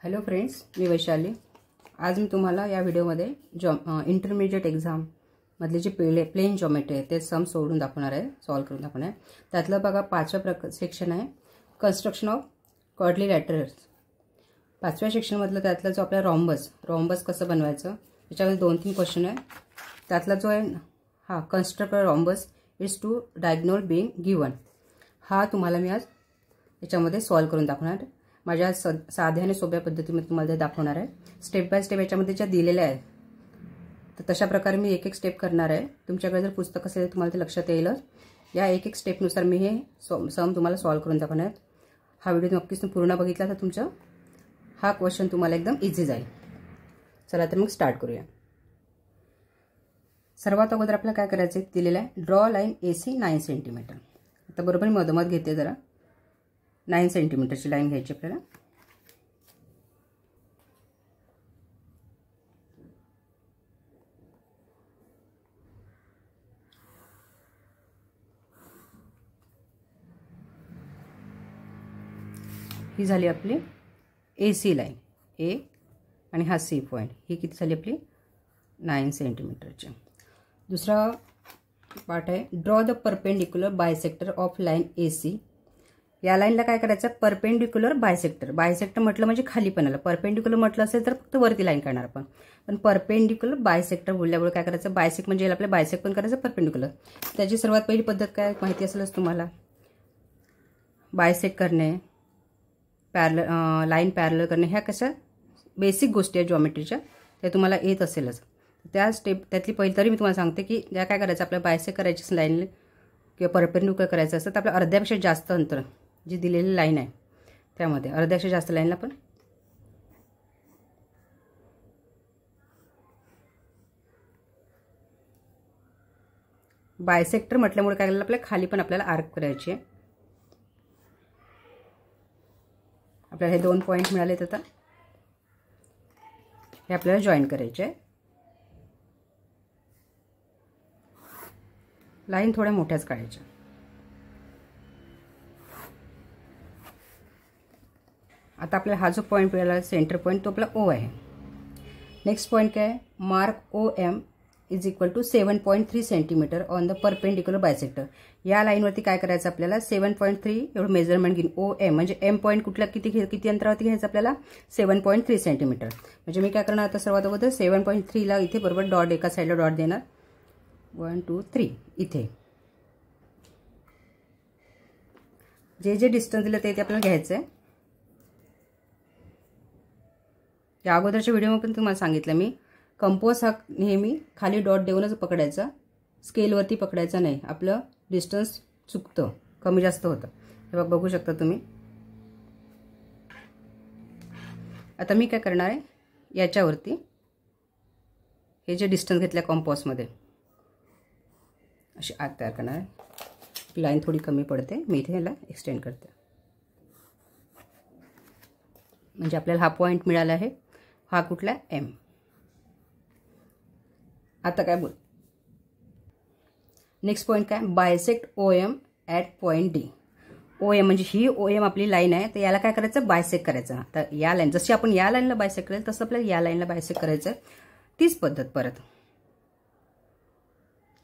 Hello friends, मी वैशाली। आज मी तुम्हाला या व्हिडिओमध्ये इंटरमिजिएट एक्झाम मधले जे प्लेन जॉमेट्री आहे ते सम सोडून दाखवणार आहे, सॉल्व करून दाखवणार आहे। त्यातलं बघा पाचव्या सेक्शन आहे कन्स्ट्रक्शन ऑफ क्वाड्रिलॅटरल्स। पाचव्या सेक्शन मधलं त्यातला जो आपला रॉम्बस कसं बनवायचं त्याच्यामध्ये 2-3 क्वेश्चन आहे। त्यातला जो आहे construct rhombus is two diagonal being given, हा तुम्हाला मी आज याच्यामध्ये सॉल्व करून दाखवणार आहे। माझ्या साध्या आणि सोप्या पद्धतीमध्ये तुम्हाला दाखवणार आहे। स्टेप बाय स्टेप याच्यामध्ये ज्या दिलेल्या आहेत तर तशा प्रकारे मी एक एक स्टेप करणार आहे। तुमच्याकडे जर पुस्तक असेल तर तुम्हाला ते लक्षात येईलच। या एक एक स्टेपनुसार मी हे सम तुम्हाला सॉल्व करून दाखवणार आहे। हा व्हिडिओ नक्कीच पूर्ण बघितला तर तुमचा हा क्वेश्चन तुम्हाला एकदम इझी जाईल। चला तर मग स्टार्ट करूया। सर्वात अगोदर आपल्याला काय करायचं आहे, दिलेलं आहे ड्रॉ लाईन AC 9 सेंटीमीटर। आता बरोबर मी मधोमध घेते, जरा 9 सेंटीमीटरची लाईन घ्यायची आपल्याला। ही झाली आपली AC लाईन A आणि हा C पॉइंट, ही किती झाली आपली 9 सेंटीमीटरची। दुसरा पार्ट आहे draw the perpendicular bisector of line AC। या लाईनला काय करायचं, परपेंडिक्युलर बायसेक्टर। बायसेक्टर म्हटलं म्हणजे खालीपणाला, परपेंडिक्युलर म्हटलं असेल तर फक्त वरती लाईन करणार आपण, पण परपेंडिक्युलर बायसेक्टर बोलल्यामुळे काय करायचं, बायसेक्ट म्हणजे आपल्या बायसेक्ट पण करायचं परपेंडिक्युलर। त्याची सर्वात पहिली पद्धत काय माहिती असेलच तुम्हाला, बायसेक्ट करणे, लाईन पॅरलल करणे, ह्या कशा बेसिक गोष्टी आहेत जॉमेट्रीच्या, त्या तुम्हाला येत असेलच। त्या स्टेप त्यातली पहिली तरी मी तुम्हाला सांगते की ज्या काय करायचं, आपल्याला बायसेक्ट करायची लाईन किंवा परपेंडिक्युलर करायचं असतं तर आपल्या अर्ध्यापेक्षा जास्त अंतर जी दिलेली लाईन आहे त्यामध्ये अर्ध्यापेक्षा जास्त लाईनला पण बायसेक्टर म्हटल्यामुळे काय करायला, आपल्या खाली पण आपल्याला आर्क करायची आहे। आपल्याला हे 2 पॉइंट मिळालेत, आता हे आपल्याला जॉईन करायचे आहे। लाईन थोड्या मोठ्याच काढायच्या। आता आपल्याला हा जो पॉइंट मिळाला सेंटर पॉइंट तो आपला O आहे। नेक्स्ट पॉइंट काय आहे, mark OM is equal to 7.3 centimetre on the perpendicular bisector. या लाईनवरती काय करायचं, आपल्याला 7.3 एवढं मेजरमेंट घेऊन OM म्हणजे M पॉइंट कुठला किती अंतरावरती घ्यायचं आपल्याला 7.3 सेंटीमीटर। म्हणजे मी काय करणार, आता सर्वात अगोदर 7.3 ला इथे बरोबर डॉट, एका साईडला डॉट देणार, 1 2 3 इथे जे डिस्टन्स दिलं ते आपल्याला घ्यायचं आहे। या अगोदरच्या व्हिडिओमध्ये पण तुम्हाला सांगितलं मी, कंपोस हा नेहमी खाली डॉट देऊनच पकडायचा, स्केलवरती पकडायचा नाही, आपलं डिस्टन्स चुकतं, कमी जास्त होतं। हे बघू शकता तुम्ही। आता मी काय करणार आहे, याच्यावरती हे जे डिस्टन्स घेतलं कंपोसमध्ये अशी आत तयार करणार आहे। लाईन थोडी कमी पडते, मी इथे याला एक्सटेंड करते, म्हणजे आपल्याला हा पॉइंट मिळाला आहे। हा कुठला M। आता काय बोल, नेक्स्ट पॉइंट काय, bisect OM at point D। OM म्हणजे ही OM आपली लाईन आहे, तर याला काय करायचं, बायसेक्ट करायचं। तर या लाईन जशी आपण या लाईनला बायसेक्ट करेल तसं आपल्याला या लाईनला बायसेक्ट करायचं। तीच पद्धत परत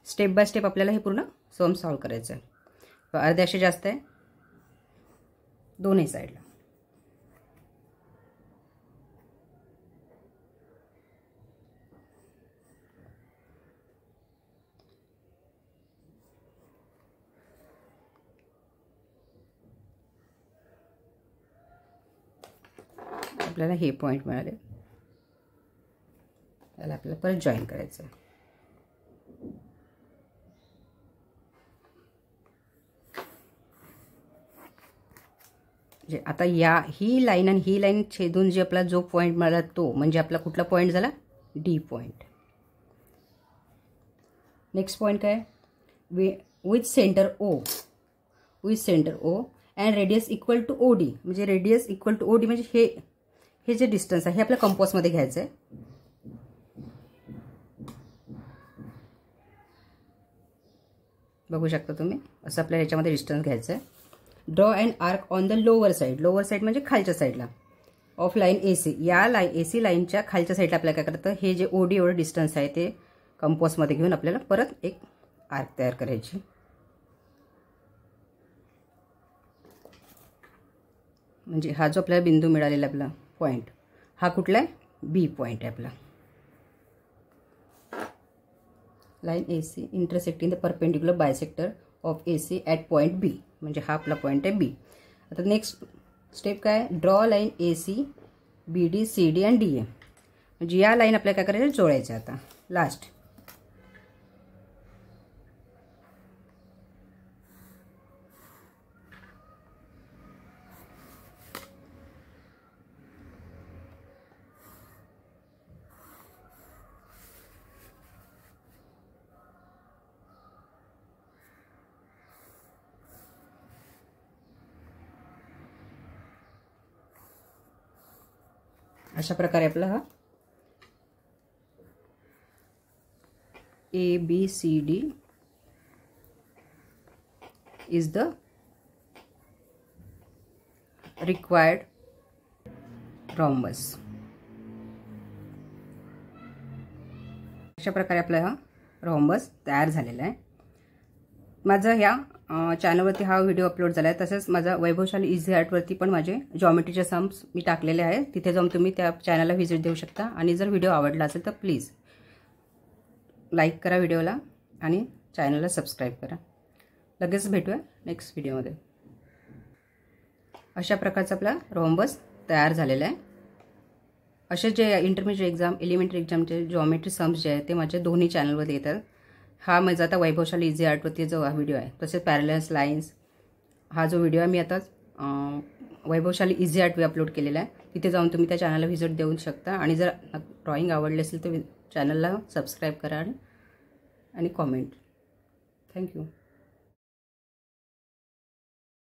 स्टेप बाय स्टेप आपल्याला हे पूर्ण सम सॉल्व करायचं आहे। अर्ध्याशी जास्त आहे दोन्ही साईडला। आपल्याला हे पॉइंट मिळाले, त्याला आपल्याला परत जॉईन करायचं आहे। आता ही लाईन आणि ही लाईन छेदून जे आपला जो पॉइंट मिळाला तो म्हणजे आपला कुठला पॉइंट झाला, D पॉइंट। नेक्स्ट पॉइंट काय, with centre O and radius equal to OD। म्हणजे रेडियस इक्वल टू OD म्हणजे हे जे डिस्टन्स आहे हे आपल्या कंपोसमध्ये घ्यायचं आहे। बघू शकता तुम्ही, असं आपल्याला याच्यामध्ये डिस्टन्स घ्यायचं आहे। Draw and arc on the lower side, lower side म्हणजे खालच्या साईडला, ऑफ लाईन AC, या AC लाईनच्या खालच्या साईडला आपल्याला काय करायचं, हे जे OD एवढं डिस्टन्स आहे ते कंपासमध्ये घेऊन आपल्याला परत एक आर्क तयार करायची. म्हणजे हा जो आपल्याला बिंदू मिळालेला आपला पॉईंट, हा कुठला आहे, B पॉईंट आहे आपला. Line AC intersecting the perpendicular bisector of AC at point B, म्हणजे हा आपला पॉईंट आहे B. आता नेक्स्ट स्टेप काय, draw line AC BD CD आणि DA, म्हणजे या लाईन आपल्याला काय करायचं, जोडायच्या. आता लास्ट अशा प्रकारे आपला हा ABCD is the required rhombus. अशा प्रकारे आपला हा रॉम्बस तयार झालेला आहे. माझा ह्या चॅनलवरती हा व्हिडिओ अपलोड झाला आहे. तसेच माझा वैभवशाली इझी आर्टवरती पण माझे जॉमेट्रीचे सम्स मी टाकलेले आहे. तिथे जाऊन तुम्ही त्या चॅनलला व्हिजिट देऊ शकता. आणि जर व्हिडिओ आवडला असेल तर प्लीज लाईक करा व्हिडिओला आणि चॅनलला सबस्क्राईब करा. लगेच भेटूया नेक्स्ट व्हिडिओमध्ये. अशा प्रकारचा आपला रॉम्बस तयार झालेला आहे. असे जे इंटरमिजिएट एक्झाम, एलिमेंटरी एक्झामचे जॉमेट्री सम्स जे आहेत ते माझ्या दोन्ही चॅनलवर येतात. हा माझा आता वैभवशाली इझी आर्टवरती जो हा व्हिडिओ आहे, तसेच पॅरलल्स लाईन्स हा जो व्हिडिओ आहे मी आता वैभवशाली इझी आर्ट अपलोड केलेला आहे. तिथे जाऊन तुम्ही त्या चॅनलला व्हिजिट देऊ शकता. आणि जर ड्रॉइंग आवडली असेल तर चॅनलला सबस्क्राईब करा आणि कॉमेंट. थँक्यू.